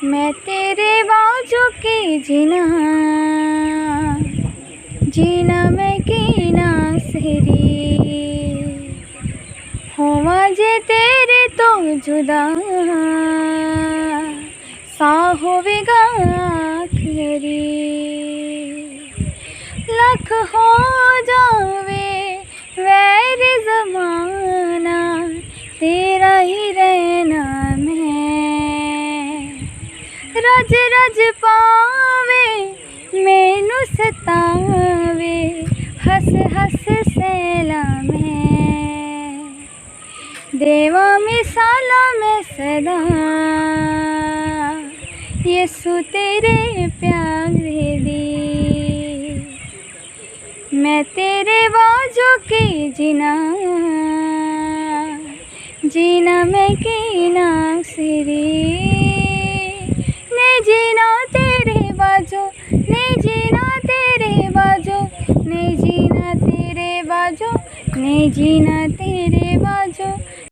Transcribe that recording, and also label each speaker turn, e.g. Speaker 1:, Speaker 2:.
Speaker 1: मैं तेरे बाजू की जीना, जीना मैं की ना सेरी होवा जे तेरे तो जुदा सा होवेगा आखिरी। लख हो जावे वैर ज़माना तेरा ही रहना मैं। रज रज पावे मैनू सतावे हस हस सैला मैं। देवा मिसाला मैं सदा यसु तेरे प्यारे दी। मैं तेरे बाजू की जीना, जीना मैं की ना सिरी। ने जीना तेरे बाजू, ने जीना तेरे बाजू, ने जीना तेरे बाजू, ने जीना तेरे बाजू।